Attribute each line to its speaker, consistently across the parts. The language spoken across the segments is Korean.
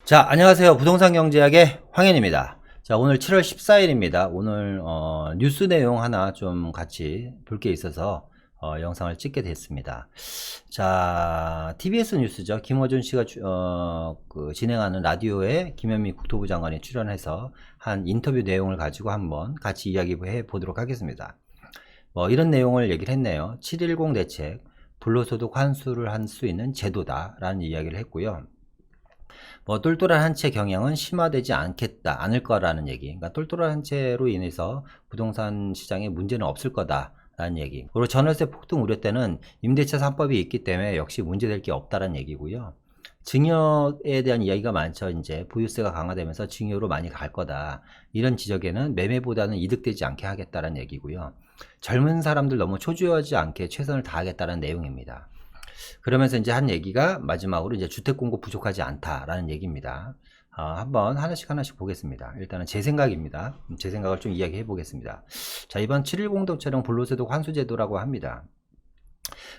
Speaker 1: 자, 안녕하세요. 부동산 경제학의 황현입니다. 자, 오늘 7월 14일입니다. 오늘 뉴스 내용 하나 좀 같이 볼 게 있어서 영상을 찍게 됐습니다. 자, TBS 뉴스죠. 김어준 씨가 진행하는 라디오에 김현미 국토부 장관이 출연해서 한 인터뷰 내용을 가지고 한번 같이 이야기해 보도록 하겠습니다. 이런 내용을 얘기를 했네요. 710 대책, 불로소득 환수를 할 수 있는 제도다라는 이야기를 했고요. 똘똘한 한 채 경향은 심화되지 않을 거라는 얘기. 그러니까 똘똘한 한 채로 인해서 부동산 시장에 문제는 없을 거다라는 얘기. 그리고 전월세 폭등 우려 때는 임대차 3법이 있기 때문에 역시 문제될 게 없다라는 얘기고요. 증여에 대한 이야기가 많죠. 이제 보유세가 강화되면서 증여로 많이 갈 거다. 이런 지적에는 매매보다는 이득되지 않게 하겠다라는 얘기고요. 젊은 사람들 너무 초조하지 않게 최선을 다하겠다는 내용입니다. 그러면서 이제 한 얘기가 마지막으로 이제 주택 공급 부족하지 않다라는 얘기입니다. 한번 하나씩 보겠습니다. 일단은 제 생각입니다. 제 생각을 좀 이야기해 보겠습니다. 자, 이번 710 대책은 불로소득 환수제도라고 합니다.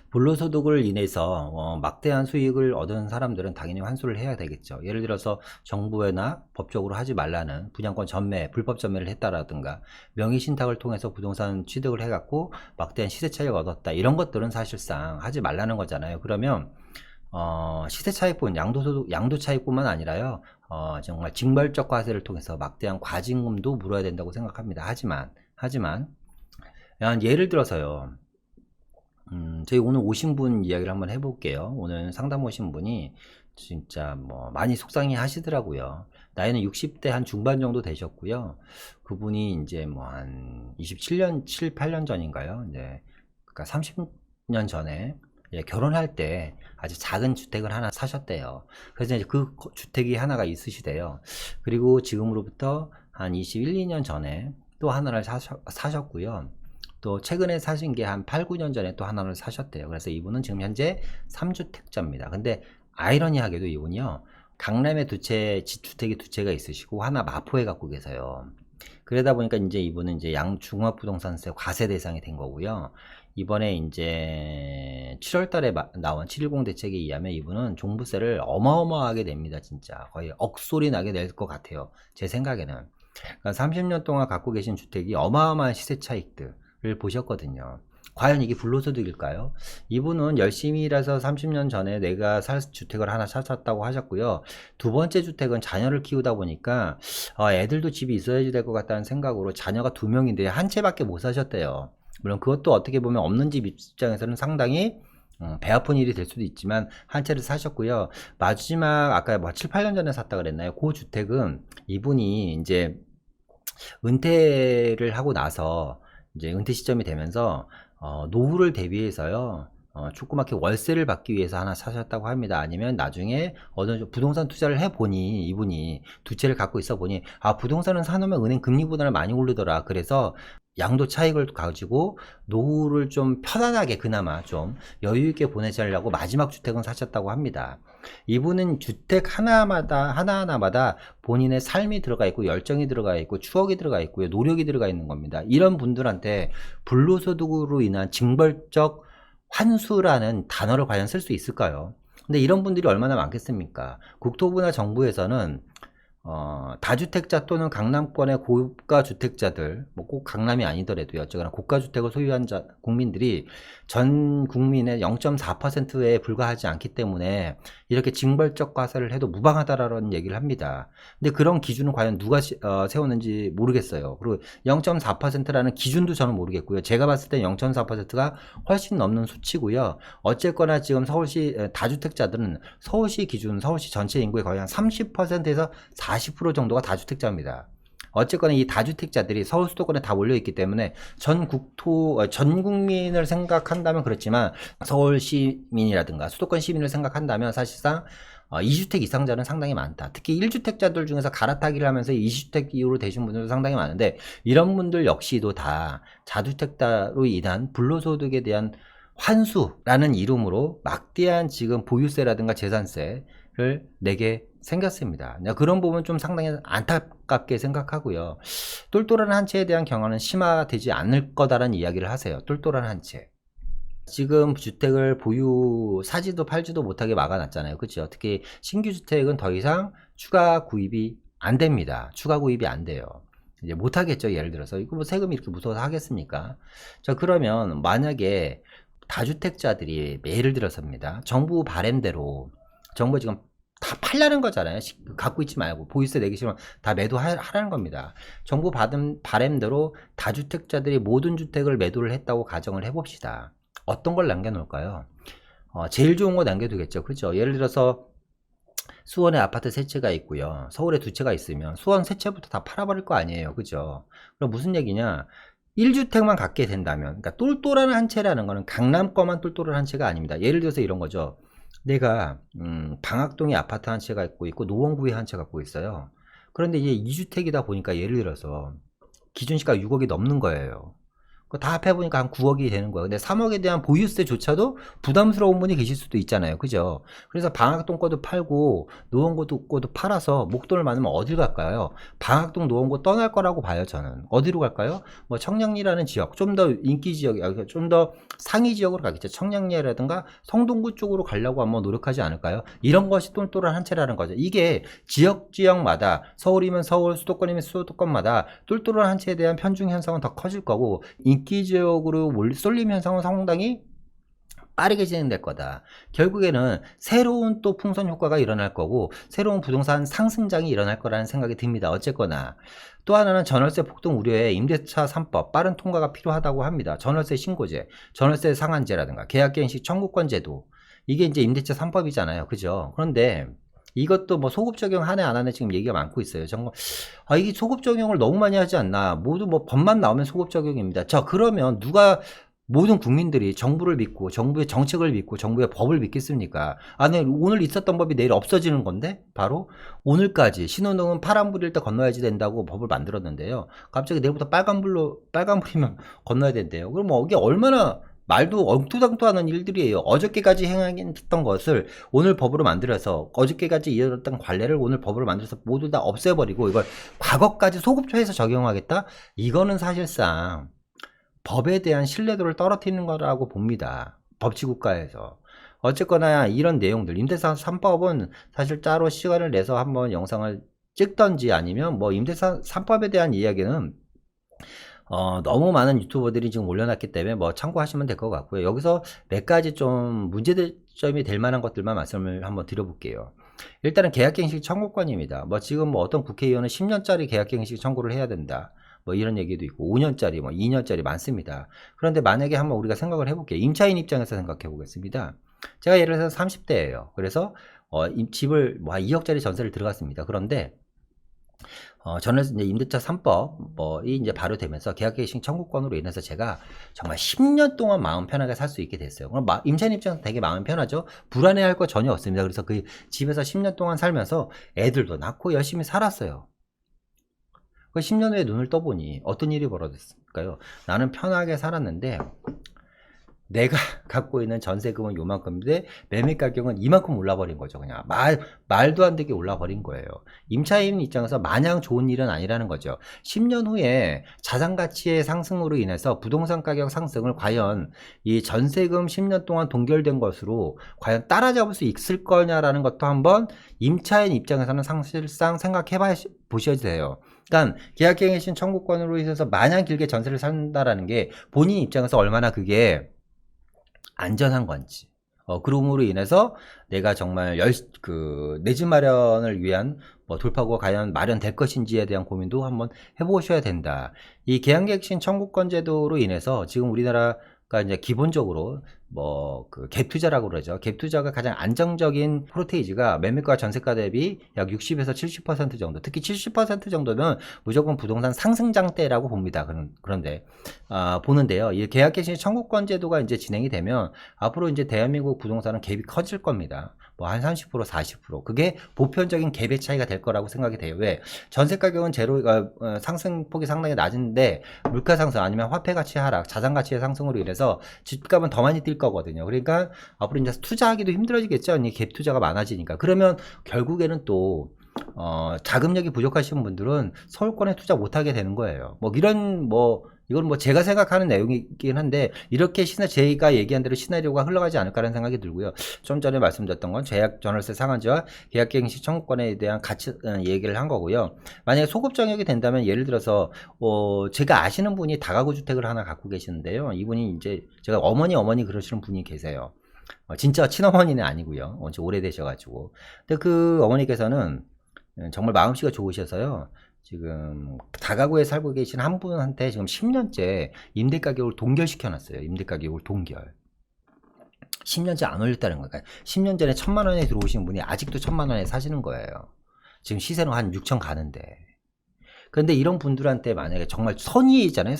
Speaker 1: 불로소득을 인해서 막대한 수익을 얻은 사람들은 당연히 환수를 해야 되겠죠. 예를 들어서 정부나 법적으로 하지 말라는 분양권 전매, 불법 전매를 했다라든가 명의신탁을 통해서 부동산 취득을 해갖고 막대한 시세 차익을 얻었다. 이런 것들은 사실상 하지 말라는 거잖아요. 그러면 시세 차익뿐, 양도 차익뿐만 아니라요. 정말 징벌적 과세를 통해서 막대한 과징금도 물어야 된다고 생각합니다. 하지만 예를 들어서요. 저희 오늘 오신 분 이야기를 한번 해볼게요. 오늘 상담 오신 분이 진짜 많이 속상해 하시더라고요. 나이는 60대 한 중반 정도 되셨고요. 그분이 이제 한 27년, 7, 8년 전인가요? 이제, 그러니까 30년 전에 결혼할 때 아주 작은 주택을 하나 사셨대요. 그래서 이제 그 주택이 하나가 있으시대요. 그리고 지금으로부터 한 21, 2년 전에 또 하나를 사셨고요. 또 최근에 사신 게 한 8, 9년 전에 또 하나를 사셨대요. 그래서 이분은 지금 현재 3주택자입니다. 근데 아이러니하게도 이분이요. 강남에 주택이 두 채가 있으시고 하나 마포에 갖고 계세요. 그러다 보니까 이제 이분은 이제 종합부동산세 과세 대상이 된 거고요. 이번에 이제 7월 달에 나온 710 대책에 의하면 이분은 종부세를 어마어마하게 냅니다. 진짜 거의 억소리 나게 낼 것 같아요. 제 생각에는. 그러니까 30년 동안 갖고 계신 주택이 어마어마한 시세 차익들 를 보셨거든요. 과연 이게 불로소득일까요? 이분은 열심히 일해서 30년 전에 내가 살 주택을 하나 사셨다고 하셨고요. 두 번째 주택은 자녀를 키우다 보니까 애들도 집이 있어야 될 것 같다는 생각으로 자녀가 2명인데 한 채밖에 못 사셨대요. 물론 그것도 어떻게 보면 없는 집 입장에서는 상당히 배 아픈 일이 될 수도 있지만 한 채를 사셨고요. 마지막 아까 7, 8년 전에 샀다 그랬나요? 그 주택은 이분이 이제 은퇴를 하고 나서 이제 은퇴 시점이 되면서 노후를 대비해서요. 조그맣게 월세를 받기 위해서 하나 사셨다고 합니다. 아니면 나중에 어느 부동산 투자를 해보니 이분이 두 채를 갖고 있어 보니 부동산은 사놓으면 은행 금리보다는 많이 오르더라. 그래서 양도 차익을 가지고 노후를 좀 편안하게 그나마 좀 여유있게 보내시려고 마지막 주택은 사셨다고 합니다. 이분은 주택 하나하나마다 본인의 삶이 들어가 있고 열정이 들어가 있고 추억이 들어가 있고요. 노력이 들어가 있는 겁니다. 이런 분들한테 불로소득으로 인한 징벌적 환수라는 단어를 과연 쓸 수 있을까요? 근데 이런 분들이 얼마나 많겠습니까? 국토부나 정부에서는 다주택자 또는 강남권의 고가 주택자들, 꼭 강남이 아니더라도요. 어쩌거나 고가 주택을 소유한 국민들이 전 국민의 0.4%에 불과하지 않기 때문에 이렇게 징벌적 과세를 해도 무방하다라는 얘기를 합니다. 근데 그런 기준은 과연 누가 세웠는지 모르겠어요. 그리고 0.4%라는 기준도 저는 모르겠고요. 제가 봤을 때 0.4%가 훨씬 넘는 수치고요. 어쨌거나 지금 서울시 다주택자들은 서울시 기준, 서울시 전체 인구의 거의 한 30%에서 40% 정도가 다주택자입니다. 어쨌거나 이 다주택자들이 서울 수도권에 다 몰려있기 때문에 전 국민을 생각한다면 그렇지만 서울 시민이라든가 수도권 시민을 생각한다면 사실상 2주택 이상자는 상당히 많다. 특히 1주택자들 중에서 갈아타기를 하면서 2주택 이후로 되신 분들도 상당히 많은데 이런 분들 역시도 다 다주택자로 인한 불로소득에 대한 환수라는 이름으로 막대한 지금 보유세라든가 재산세를 내게 생겼습니다. 그런 부분 좀 상당히 안타깝게 생각하고요. 똘똘한 한 채에 대한 경화는 심화되지 않을 거다라는 이야기를 하세요. 똘똘한 한 채. 지금 주택을 사지도 팔지도 못하게 막아놨잖아요. 그렇죠? 특히 신규 주택은 더 이상 추가 구입이 안 됩니다. 추가 구입이 안 돼요. 이제 못 하겠죠. 예를 들어서 이거 뭐 세금이 이렇게 무서워서 하겠습니까? 자, 그러면 만약에 다주택자들이 예를 들어서입니다. 정부 바램대로 정부 지금 다 팔라는 거잖아요. 갖고 있지 말고 보유세 내기 싫으면 다 매도하라는 겁니다. 정부 받은 바램대로 다주택자들이 모든 주택을 매도를 했다고 가정을 해봅시다. 어떤 걸 남겨놓을까요? 제일 좋은 거 남겨두겠죠. 그죠? 예를 들어서 수원에 아파트 세 채가 있고요. 서울에 두 채가 있으면 수원 세 채부터 다 팔아버릴 거 아니에요. 그죠? 그럼 무슨 얘기냐? 1주택만 갖게 된다면, 그러니까 똘똘한 한 채라는 거는 강남 거만 똘똘한 한 채가 아닙니다. 예를 들어서 이런 거죠. 내가 방학동에 아파트 한 채가 있고 노원구에 한 채 갖고 있어요. 그런데 이제 2주택이다 보니까 예를 들어서 기준시가 6억이 넘는 거예요. 다 합해보니까 한 9억이 되는 거예요. 근데 3억에 대한 보유세조차도 부담스러운 분이 계실 수도 있잖아요. 그죠? 그래서 방학동 거도 팔고 노원구 거도 팔아서 목돈을 많으면 어딜 갈까요? 방학동 노원구 떠날 거라고 봐요. 저는. 어디로 갈까요? 뭐 청량리라는 지역, 좀 더 인기 지역, 좀 더 상위 지역으로 가겠죠. 청량리라든가 성동구 쪽으로 가려고 한번 노력하지 않을까요? 이런 것이 똘똘한 한 채라는 거죠. 이게 지역마다 서울이면 서울, 수도권이면 수도권마다 똘똘한 한 채에 대한 편중 현상은 더 커질 거고 인기 지역으로 쏠림 현상은 상당히 빠르게 진행될 거다. 결국에는 새로운 또 풍선 효과가 일어날 거고 새로운 부동산 상승장이 일어날 거라는 생각이 듭니다. 어쨌거나 또 하나는 전월세 폭등 우려에 임대차 3법 빠른 통과가 필요하다고 합니다. 전월세 신고제, 전월세 상한제라든가 계약갱신 청구권 제도, 이게 이제 임대차 3법이잖아요. 그죠? 그런데 이것도 뭐 소급 적용 하네 안 하네 지금 얘기가 많고 있어요. 정말 이게 소급 적용을 너무 많이 하지 않나. 모두 뭐 법만 나오면 소급 적용입니다. 자, 그러면 누가 모든 국민들이 정부를 믿고 정부의 정책을 믿고 정부의 법을 믿겠습니까? 네, 오늘 있었던 법이 내일 없어지는 건데 바로 오늘까지 신호등은 파란불일 때 건너야지 된다고 법을 만들었는데요. 갑자기 내일부터 빨간불이면 건너야 된대요. 그럼 뭐 이게 얼마나 말도 엉투당투하는 일들이에요. 어저께까지 행했던 것을 오늘 법으로 만들어서 어저께까지 이어졌던 관례를 오늘 법으로 만들어서 모두 다 없애버리고 이걸 과거까지 소급해서 적용하겠다? 이거는 사실상 법에 대한 신뢰도를 떨어뜨리는 거라고 봅니다. 법치국가에서. 어쨌거나 이런 내용들 임대차 3법은 사실 따로 시간을 내서 한번 영상을 찍던지 아니면 뭐 임대차 3법에 대한 이야기는 너무 많은 유튜버들이 지금 올려놨기 때문에 뭐 참고하시면 될 것 같고요. 여기서 몇 가지 좀 문제점이 될 만한 것들만 말씀을 한번 드려볼게요. 일단은 계약갱신 청구권입니다. 뭐 지금 뭐 어떤 국회의원은 10년짜리 계약갱신 청구를 해야 된다. 뭐 이런 얘기도 있고 5년짜리 뭐 2년짜리 많습니다. 그런데 만약에 한번 우리가 생각을 해볼게요. 임차인 입장에서 생각해 보겠습니다. 제가 예를 들어서 30대예요. 그래서 집을 뭐 2억짜리 전세를 들어갔습니다. 그런데 저는 이제 임대차 3법 이 이제 발효되면서 계약갱신 청구권으로 인해서 제가 정말 10년 동안 마음 편하게 살 수 있게 됐어요. 그럼 임차인 입장에서 되게 마음 편하죠. 불안해할 거 전혀 없습니다. 그래서 그 집에서 10년 동안 살면서 애들도 낳고 열심히 살았어요. 그 10년 후에 눈을 떠보니 어떤 일이 벌어졌을까요? 나는 편하게 살았는데 내가 갖고 있는 전세금은 요만큼인데 매매 가격은 이만큼 올라버린 거죠. 그냥 말도 안 되게 올라버린 거예요. 임차인 입장에서 마냥 좋은 일은 아니라는 거죠. 10년 후에 자산가치의 상승으로 인해서 부동산 가격 상승을 과연 이 전세금 10년 동안 동결된 것으로 과연 따라잡을 수 있을 거냐라는 것도 한번 임차인 입장에서는 사실상 생각해 보셔야 돼요. 그러니까 계약갱신 청구권으로 인해서 마냥 길게 전세를 산다라는 게 본인 입장에서 얼마나 그게 안전한 건지, 그럼으로 인해서 내가 정말 내 집 마련을 위한 돌파구가 과연 마련될 것인지에 대한 고민도 한번 해보셔야 된다. 이 계약갱신 청구권 제도로 인해서 지금 우리나라가 이제 기본적으로 그 갭투자라고 그러죠. 갭투자가 가장 안정적인 프로테이지가 매매가 전세가 대비 약 60에서 70% 정도, 특히 70% 정도는 무조건 부동산 상승장대라고 봅니다. 그런데 보는데요. 이 계약갱신 청구권 제도가 이제 진행이 되면 앞으로 이제 대한민국 부동산은 갭이 커질 겁니다. 한 30%, 40%. 그게 보편적인 갭의 차이가 될 거라고 생각이 돼요. 왜? 전세 가격은 상승폭이 상당히 낮은데 물가 상승 아니면 화폐 가치 하락, 자산 가치의 상승으로 인해서 집값은 더 많이 뛸 거거든요. 그러니까 앞으로 이제 투자하기도 힘들어지겠죠. 이 갭 투자가 많아지니까. 그러면 결국에는 또 자금력이 부족하신 분들은 서울권에 투자 못하게 되는 거예요. 이런 이건 뭐 제가 생각하는 내용이긴 한데 이렇게 제가 얘기한 대로 시나리오가 흘러가지 않을까라는 생각이 들고요. 좀 전에 말씀드렸던 건 제약 전월세 상한제와 계약갱신 청구권에 대한 같이 얘기를 한 거고요. 만약에 소급 적용이 된다면 예를 들어서 제가 아시는 분이 다가구 주택을 하나 갖고 계시는데요. 이분이 이제 제가 어머니 그러시는 분이 계세요. 진짜 친어머니는 아니고요. 오래되셔가지고. 근데 그 어머니께서는 정말 마음씨가 좋으셔서요. 지금 다가구에 살고 계신 한 분한테 지금 10년째 임대 가격을 동결시켜놨어요. 임대 가격을 동결. 10년째 안 올렸다는 거예요. 그러니까 10년 전에 1,000만 원에 들어오신 분이 아직도 1,000만 원에 사시는 거예요. 지금 시세는 한 6천 가는데. 그런데 이런 분들한테 만약에 정말 선의잖아요.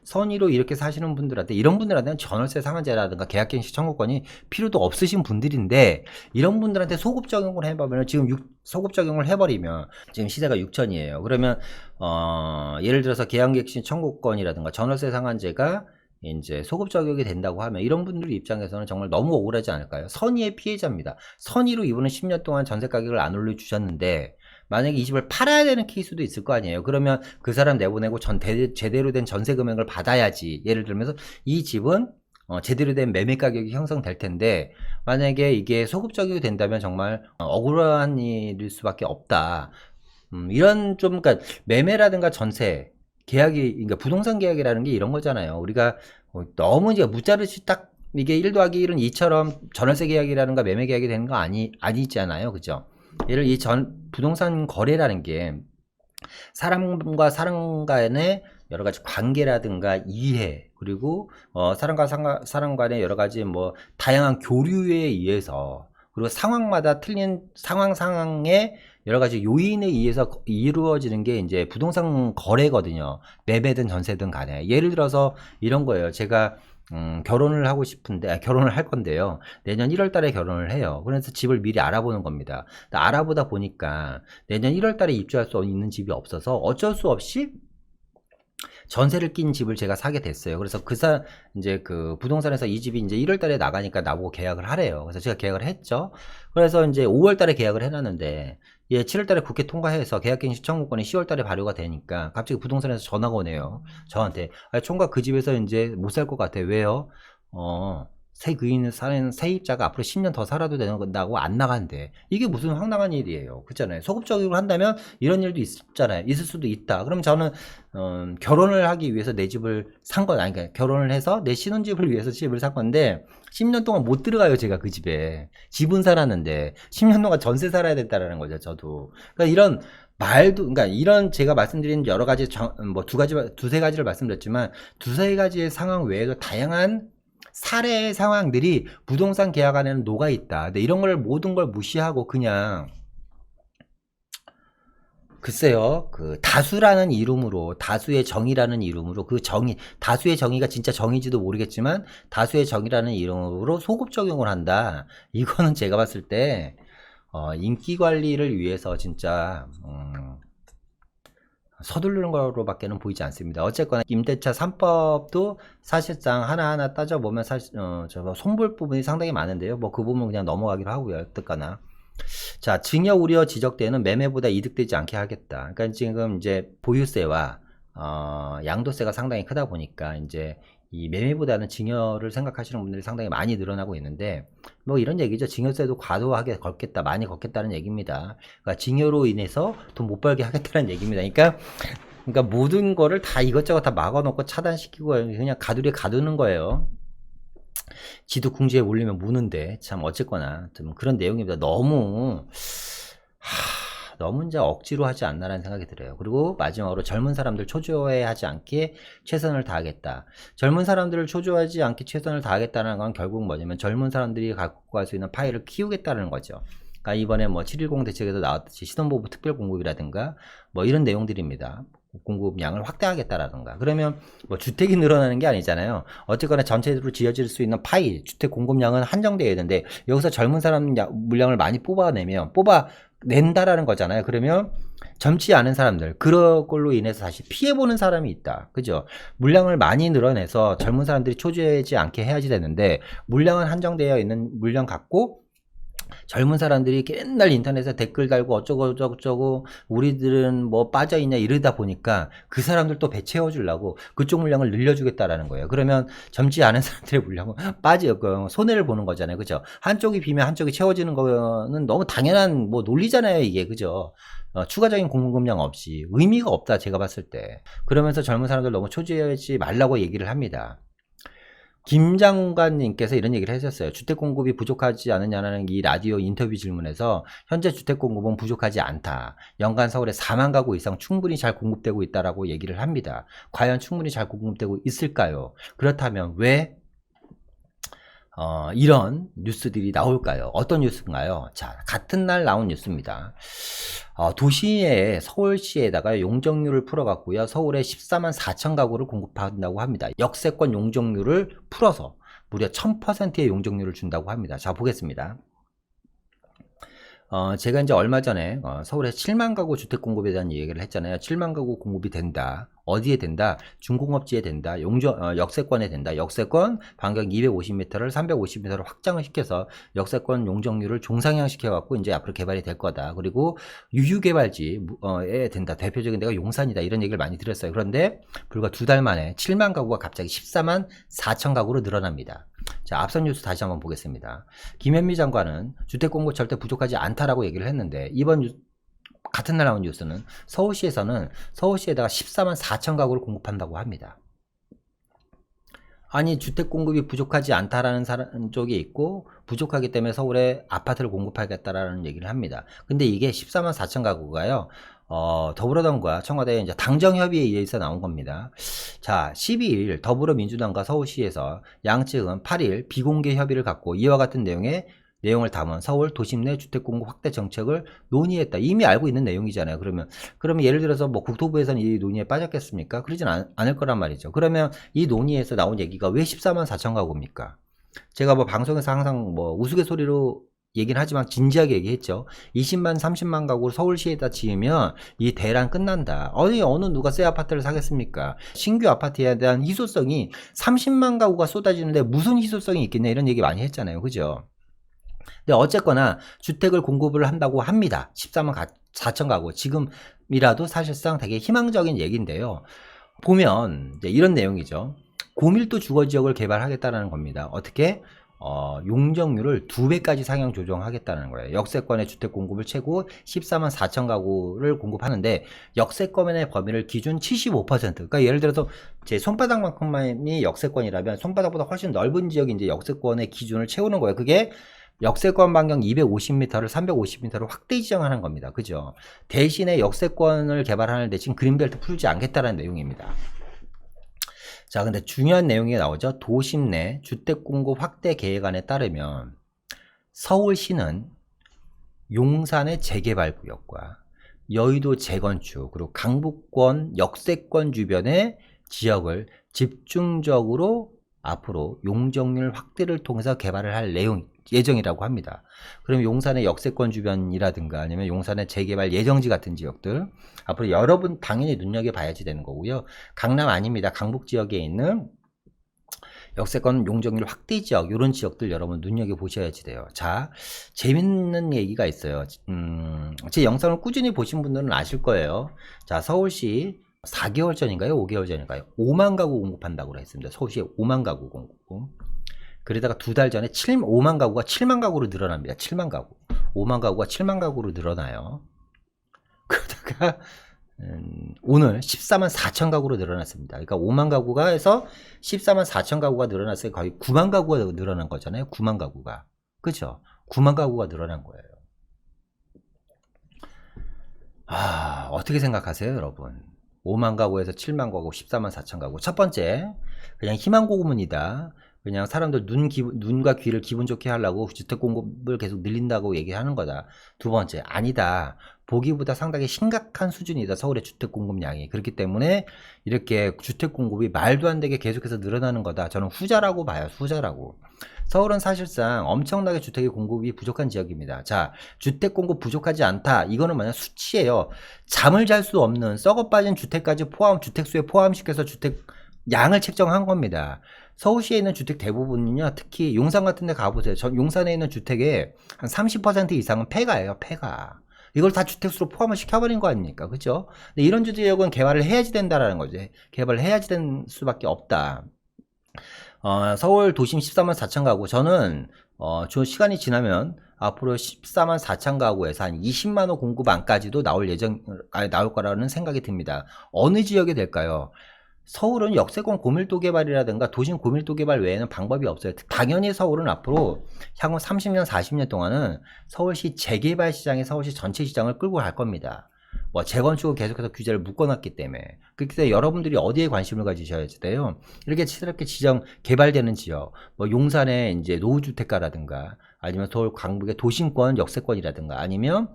Speaker 1: 선의로 이렇게 사시는 분들한테, 이런 분들한테는 전월세 상한제라든가 계약갱신 청구권이 필요도 없으신 분들인데, 이런 분들한테 소급 적용을 해보면, 지금 소급 적용을 해버리면 지금 시세가 6천이에요. 그러면 예를 들어서 계약갱신 청구권이라든가 전월세 상한제가 이제 소급 적용이 된다고 하면 이런 분들 입장에서는 정말 너무 억울하지 않을까요? 선의의 피해자입니다. 선의로 이분은 10년 동안 전세 가격을 안 올려주셨는데 만약에 이 집을 팔아야 되는 케이스도 있을 거 아니에요. 그러면 그 사람 내보내고 제대로 된 전세 금액을 받아야지. 예를 들면서 이 집은 제대로 된 매매 가격이 형성될 텐데 만약에 이게 소급 적용이 된다면 정말 억울한 일일 수밖에 없다. 이런 좀 그러니까 매매라든가 전세 계약이, 그러니까 부동산 계약이라는 게 이런 거잖아요. 우리가 너무 이제 무자르시 딱 이게 1 더하기 1은 2처럼 전월세 계약이라든가 매매 계약이 되는 거 아니잖아요. 그죠? 부동산 거래라는 게 사람과 사람 간의 여러 가지 관계라든가 이해, 그리고 사람과 사람 간의 여러 가지 뭐 다양한 교류에 의해서, 그리고 상황마다 틀린 상황의 여러 가지 요인에 의해서 이루어지는 게 이제 부동산 거래거든요. 매매든 전세든 간에. 예를 들어서 이런 거예요. 제가 결혼을 하고 싶은데, 결혼을 할 건데요. 내년 1월 달에 결혼을 해요. 그래서 집을 미리 알아보는 겁니다. 알아보다 보니까 내년 1월 달에 입주할 수 있는 집이 없어서 어쩔 수 없이 전세를 낀 집을 제가 사게 됐어요. 그래서 이제 그 부동산에서 이 집이 이제 1월 달에 나가니까 나보고 계약을 하래요. 그래서 제가 계약을 했죠. 그래서 이제 5월 달에 계약을 해놨는데, 7월 달에 국회 통과해서 계약갱신 청구권이 10월 달에 발효가 되니까 갑자기 부동산에서 전화가 오네요. 저한테. 총각 그 집에서 이제 못 살 것 같아. 왜요? 사는 세입자가 앞으로 10년 더 살아도 된다고 안 나간대. 이게 무슨 황당한 일이에요. 그렇잖아요. 소급 적용을 한다면 이런 일도 있을 수도 있다. 그럼 저는 결혼을 하기 위해서 내 집을 산 건 아니니까, 결혼을 해서 내 신혼집을 위해서 집을 산 건데 10년 동안 못 들어가요. 제가 그 집에. 집은 살았는데 10년 동안 전세 살아야 됐다라는 거죠. 저도. 그러니까 이런 말도, 그러니까 이런 제가 말씀드린 여러 가지 두세 가지를 말씀드렸지만 두세 가지의 상황 외에도 다양한 사례의 상황들이 부동산 계약 안에는 녹아 있다. 근데 이런 걸 모든 걸 무시하고 그냥 글쎄요, 그 다수라는 이름으로, 다수의 정의라는 이름으로, 그 다수의 정의가 진짜 정의지도 모르겠지만 다수의 정의라는 이름으로 소급 적용을 한다. 이거는 제가 봤을 때 인기 관리를 위해서 진짜 서두르는 거로밖에는 보이지 않습니다. 어쨌거나 임대차 3법도 사실상 하나하나 따져보면 저 손볼 부분이 상당히 많은데요. 뭐 그 부분은 그냥 넘어가기로 하고요. 어떡하나. 자, 증여 우려 지적대는 매매보다 이득되지 않게 하겠다. 그러니까 지금 이제 보유세와 양도세가 상당히 크다 보니까 이제 이 매매보다는 증여를 생각하시는 분들이 상당히 많이 늘어나고 있는데, 뭐 이런 얘기죠. 증여세도 과도하게 걷겠다, 많이 걷겠다는 얘기입니다. 그러니까 증여로 인해서 돈 못 벌게 하겠다는 얘기입니다. 그러니까 모든 거를 다 이것저것 다 막아놓고 차단시키고 그냥 가두리에 가두는 거예요. 지도 궁지에 올리면 무는데, 참 어쨌거나 좀 그런 내용입니다. 너무 이제 억지로 하지 않나라는 생각이 들어요. 그리고 마지막으로 젊은 사람들 초조해하지 않게 최선을 다하겠다. 젊은 사람들을 초조하지 않게 최선을 다하겠다는 건 결국 뭐냐면 젊은 사람들이 갖고 갈 수 있는 파일을 키우겠다는 거죠. 그러니까 이번에 뭐 710 대책에서 나왔듯이 신혼부부 특별 공급이라든가 뭐 이런 내용들입니다. 공급량을 확대하겠다라든가. 그러면 뭐 주택이 늘어나는 게 아니잖아요. 어쨌거나 전체적으로 지어질 수 있는 파일, 주택 공급량은 한정되어야 되는데 여기서 젊은 사람 물량을 많이 뽑아낸다라는 거잖아요. 그러면 젊지 않은 사람들, 그런 걸로 인해서 다시 피해보는 사람이 있다. 그죠? 물량을 많이 늘어내서 젊은 사람들이 초조하지 않게 해야지 되는데 물량은 한정되어 있는 물량 갖고 젊은 사람들이 맨날 인터넷에 댓글 달고 어쩌고 저쩌고 우리들은 뭐 빠져있냐 이러다 보니까 그 사람들 또 배 채워주려고 그쪽 물량을 늘려주겠다라는 거예요. 그러면 젊지 않은 사람들의 물량은 손해를 보는 거잖아요. 그죠? 한쪽이 비면 한쪽이 채워지는 거는 너무 당연한 뭐 논리잖아요. 이게. 그죠? 추가적인 공급량 없이 의미가 없다 제가 봤을 때. 그러면서 젊은 사람들 너무 초조해하지 말라고 얘기를 합니다. 김 장관님께서 이런 얘기를 하셨어요. 주택 공급이 부족하지 않느냐는 이 라디오 인터뷰 질문에서 현재 주택 공급은 부족하지 않다. 연간 서울에 4만 가구 이상 충분히 잘 공급되고 있다라고 얘기를 합니다. 과연 충분히 잘 공급되고 있을까요? 그렇다면 왜 이런 뉴스들이 나올까요? 어떤 뉴스인가요? 자, 같은 날 나온 뉴스입니다. 도시에 서울시에다가 용적률을 풀어갖고요. 서울에 14만 4천 가구를 공급한다고 합니다. 역세권 용적률을 풀어서 무려 1000%의 용적률을 준다고 합니다. 자, 보겠습니다. 제가 이제 얼마 전에 서울에 7만 가구 주택 공급에 대한 얘기를 했잖아요. 7만 가구 공급이 된다. 어디에 된다? 중공업지에 된다. 역세권에 된다. 역세권 반경 250m를 350m로 확장을 시켜서 역세권 용적률을 종상향 시켜갖고 이제 앞으로 개발이 될 거다. 그리고 유휴개발지에 된다. 대표적인 데가 용산이다. 이런 얘기를 많이 드렸어요. 그런데 불과 2달 만에 7만 가구가 갑자기 14만 4천 가구로 늘어납니다. 자, 앞선 뉴스 다시 한번 보겠습니다. 김현미 장관은 주택 공급 절대 부족하지 않다라고 얘기를 했는데 이번 같은 날 나온 뉴스는 서울시에서는 서울시에다가 14만 4천 가구를 공급한다고 합니다. 아니 주택 공급이 부족하지 않다라는 쪽이 있고 부족하기 때문에 서울에 아파트를 공급하겠다라는 얘기를 합니다. 근데 이게 14만 4천 가구가요. 더불어당과 청와대의 이제 당정협의에 의해서 나온 겁니다. 자, 12일 더불어민주당과 서울시에서 양측은 8일 비공개 협의를 갖고 이와 같은 내용을 담은 서울 도심 내 주택 공급 확대 정책을 논의했다. 이미 알고 있는 내용이잖아요. 그러면 예를 들어서 뭐 국토부에서는 이 논의에 빠졌겠습니까? 그러진 않을 거란 말이죠. 그러면 이 논의에서 나온 얘기가 왜 14만 4천 가구입니까? 제가 뭐 방송에서 항상 뭐 우스갯소리로 얘기는 하지만 진지하게 얘기했죠. 20만 30만 가구 서울시에다 지으면 이 대란 끝난다. 어느 누가 새 아파트를 사겠습니까? 신규 아파트에 대한 희소성이 30만 가구가 쏟아지는데 무슨 희소성이 있겠냐 이런 얘기 많이 했잖아요. 그죠? 근데 어쨌거나 주택을 공급을 한다고 합니다. 14만 4천 가구. 지금이라도 사실상 되게 희망적인 얘기인데요. 보면 이제 이런 내용이죠. 고밀도 주거지역을 개발하겠다는 겁니다. 어떻게? 용적률을 2배까지 상향 조정하겠다는 거예요. 역세권의 주택 공급을 최고 14만 4천 가구를 공급하는데 역세권의 범위를 기준 75%. 그러니까 예를 들어서 제 손바닥만큼만이 역세권이라면 손바닥보다 훨씬 넓은 지역이 이제 역세권의 기준을 채우는 거예요. 그게 역세권 반경 250m를 350m로 확대 지정하는 겁니다. 그죠? 대신에 역세권을 개발하는 대신 그린벨트 풀지 않겠다는 내용입니다. 자, 근데 중요한 내용이 나오죠. 도심 내 주택 공급 확대 계획안에 따르면 서울시는 용산의 재개발 구역과 여의도 재건축 그리고 강북권 역세권 주변의 지역을 집중적으로 앞으로 용적률 확대를 통해서 개발을 할 예정이라고 합니다. 그럼 용산의 역세권 주변이라든가 아니면 용산의 재개발 예정지 같은 지역들 앞으로 여러분 당연히 눈여겨봐야지 되는 거고요. 강남 아닙니다. 강북 지역에 있는 역세권 용적률 확대 지역 이런 지역들 여러분 눈여겨보셔야지 돼요. 자, 재밌는 얘기가 있어요. 제 영상을 꾸준히 보신 분들은 아실 거예요. 자, 서울시 4개월 전인가요? 5개월 전인가요? 5만 가구 공급한다고 했습니다. 서울시에 5만 가구 공급. 그러다가 2달 전에 5만 가구가 7만 가구로 늘어납니다. 7만 가구. 5만 가구가 7만 가구로 늘어나요. 그러다가 오늘 14만 4천 가구로 늘어났습니다. 그러니까 5만 가구가 해서 14만 4천 가구가 늘어났어요. 거의 9만 가구가 늘어난 거잖아요. 9만 가구가. 그죠? 9만 가구가 늘어난 거예요. 어떻게 생각하세요, 여러분? 5만 가구에서 7만 가구, 14만 4천 가구. 첫 번째, 그냥 희망 고문이다. 그냥 사람들 눈과 귀를 기분 좋게 하려고 주택 공급을 계속 늘린다고 얘기하는 거다. 두 번째, 아니다. 보기보다 상당히 심각한 수준이다. 서울의 주택 공급량이. 그렇기 때문에 이렇게 주택 공급이 말도 안 되게 계속해서 늘어나는 거다. 저는 후자라고 봐요. 후자라고. 서울은 사실상 엄청나게 주택의 공급이 부족한 지역입니다. 자, 주택 공급 부족하지 않다. 이거는 뭐냐? 수치예요. 잠을 잘 수 없는 썩어 빠진 주택까지 주택수에 포함시켜서 주택 양을 책정한 겁니다. 서울시에 있는 주택 대부분은요, 특히 용산 같은 데 가보세요. 용산에 있는 주택의 한 30% 이상은 폐가예요, 폐가. 이걸 다 주택수로 포함을 시켜버린 거 아닙니까? 그죠? 근데 이런 주지역은 개발을 해야지 된다라는 거죠. 개발을 해야지 된 수밖에 없다. 서울 도심 14만 4천 가구. 저는, 저 시간이 지나면 앞으로 14만 4천 가구에서 한 20만 호 공급안까지도 나올 거라는 생각이 듭니다. 어느 지역이 될까요? 서울은 역세권 고밀도 개발이라든가 도심 고밀도 개발 외에는 방법이 없어요. 당연히 서울은 앞으로 향후 30년, 40년 동안은 서울시 재개발 시장에 서울시 전체 시장을 끌고 갈 겁니다. 뭐 재건축을 계속해서 규제를 묶어놨기 때문에. 그렇기 때문에 여러분들이 어디에 관심을 가지셔야 돼요? 이렇게 새롭게 지정 개발되는 지역, 뭐 용산의 이제 노후주택가라든가 아니면 서울 강북의 도심권 역세권이라든가 아니면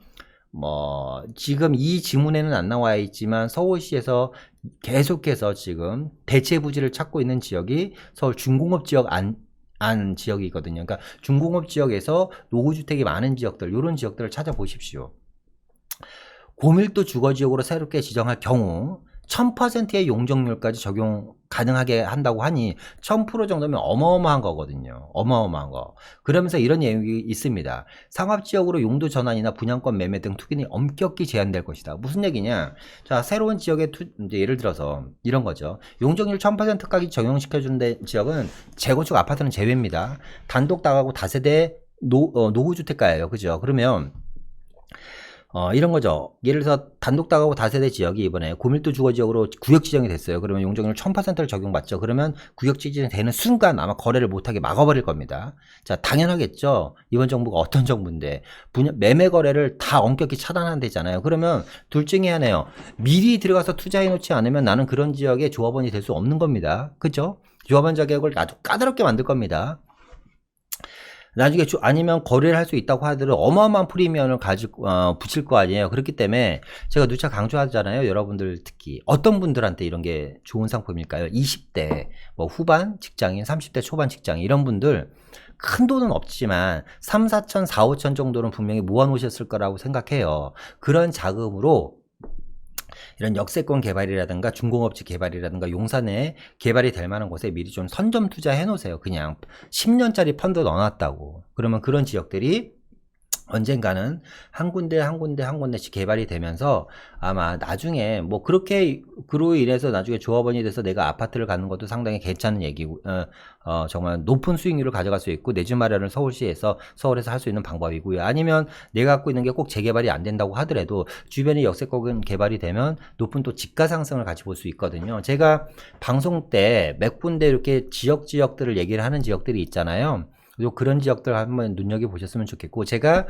Speaker 1: 뭐 지금 이 지문에는 안 나와 있지만 서울시에서 계속해서 지금 대체 부지를 찾고 있는 지역이 서울 중공업 지역 안 지역이거든요. 그러니까 중공업 지역에서 노후주택이 많은 지역들, 이런 지역들을 찾아보십시오. 고밀도 주거지역으로 새롭게 지정할 경우 1000%의 용적률까지 적용 가능하게 한다고 하니 1000% 정도면 어마어마한 거거든요. 어마어마한 거. 그러면서 이런 내용이 있습니다. 상업지역으로 용도 전환이나 분양권 매매 등 투기는 엄격히 제한될 것이다. 무슨 얘기냐? 자, 새로운 지역에 이제 예를 들어서 이런 거죠. 용적률 1000%까지 적용시켜주는 지역은 재건축 아파트는 제외입니다. 단독 다가구 다세대 노후주택가예요. 그죠? 그러면 이런 거죠. 예를 들어서 단독 다가구 다세대 지역이 이번에 고밀도 주거지역으로 구역 지정이 됐어요. 그러면 용적률 1000%를 적용받죠. 그러면 구역 지정이 되는 순간 아마 거래를 못하게 막아버릴 겁니다. 자, 당연하겠죠. 이번 정부가 어떤 정부인데 매매 거래를 다 엄격히 차단한대잖아요. 그러면 둘 중에 하나예요. 미리 들어가서 투자해 놓지 않으면 나는 그런 지역의 조합원이 될 수 없는 겁니다. 그죠? 조합원 자격을 아주 까다롭게 만들 겁니다. 나중에 아니면 거래를 할 수 있다고 하더라도 어마어마한 프리미엄을 붙일 거 아니에요. 그렇기 때문에 제가 누차 강조하잖아요. 여러분들 특히 어떤 분들한테 이런 게 좋은 상품일까요? 20대 뭐 후반 직장인, 30대 초반 직장인 이런 분들 큰 돈은 없지만 3, 4천, 4, 5천 정도는 분명히 모아놓으셨을 거라고 생각해요. 그런 자금으로 이런 역세권 개발이라든가 중공업지 개발이라든가 용산에 개발이 될 만한 곳에 미리 좀 선점 투자해 놓으세요. 그냥 10년짜리 펀드 넣어놨다고. 그러면 그런 지역들이 언젠가는 한 군데씩 개발이 되면서 아마 나중에 뭐 그렇게 그로 인해서 나중에 조합원이 돼서 내가 아파트를 갖는 것도 상당히 괜찮은 얘기고 정말 높은 수익률을 가져갈 수 있고 내 집 마련을 서울에서 할 수 있는 방법이고요. 아니면 내가 갖고 있는 게 꼭 재개발이 안 된다고 하더라도 주변에 역세권 개발이 되면 높은 또 집가 상승을 같이 볼 수 있거든요. 제가 방송 때 몇 군데 이렇게 지역들을 얘기를 하는 지역들이 있잖아요. 그리고 그런 지역들 한번 눈여겨보셨으면 좋겠고, 제가,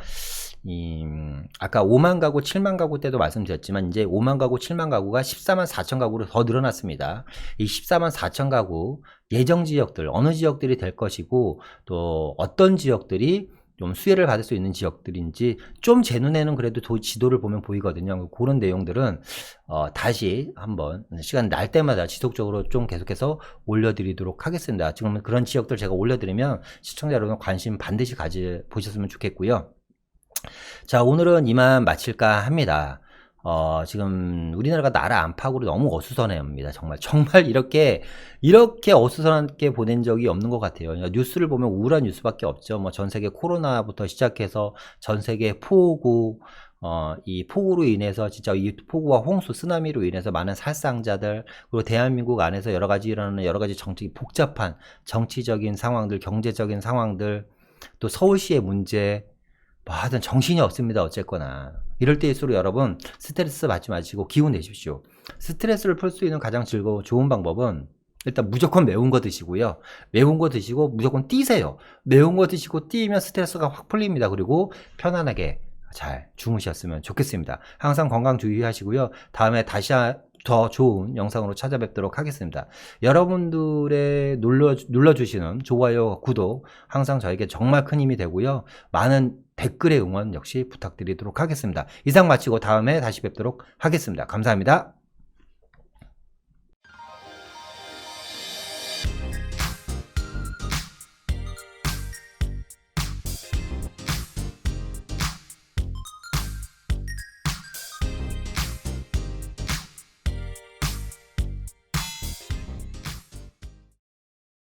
Speaker 1: 아까 5만 가구, 7만 가구 때도 말씀드렸지만, 이제 5만 가구, 7만 가구가 14만 4천 가구로 더 늘어났습니다. 이 14만 4천 가구, 예정 지역들, 어느 지역들이 될 것이고, 또 어떤 지역들이 좀 수혜를 받을 수 있는 지역들인지 좀 제 눈에는 그래도 지도를 보면 보이거든요. 그런 내용들은 다시 한번 시간 날 때마다 지속적으로 좀 계속해서 올려드리도록 하겠습니다. 지금 그런 지역들 제가 올려드리면 시청자 여러분 관심 반드시 보셨으면 좋겠고요. 자, 오늘은 이만 마칠까 합니다. 지금 우리나라가 나라 안팎으로 너무 어수선합니다. 정말 이렇게 어수선하게 보낸 적이 없는 것 같아요. 뉴스를 보면 우울한 뉴스밖에 없죠. 뭐 전 세계 코로나부터 시작해서 전 세계 폭우, 이 폭우로 인해서 진짜 이 폭우와 홍수, 쓰나미로 인해서 많은 살상자들, 그리고 대한민국 안에서 일어나는 여러 가지 복잡한 정치적인 상황들, 경제적인 상황들, 또 서울시의 문제, 뭐 하여튼 정신이 없습니다. 어쨌거나 이럴 때일수록 여러분 스트레스 받지 마시고 기운 내십시오. 스트레스를 풀 수 있는 가장 좋은 방법은 일단 무조건 매운 거 드시고요. 매운 거 드시고 무조건 뛰세요. 매운 거 드시고 뛰면 스트레스가 확 풀립니다. 그리고 편안하게 잘 주무셨으면 좋겠습니다. 항상 건강 주의하시고요. 다음에 다시 더 좋은 영상으로 찾아뵙도록 하겠습니다. 여러분들의 눌러주시는 좋아요, 구독 항상 저에게 정말 큰 힘이 되고요. 많은 댓글의 응원 역시 부탁드리도록 하겠습니다. 이상 마치고 다음에 다시 뵙도록 하겠습니다. 감사합니다.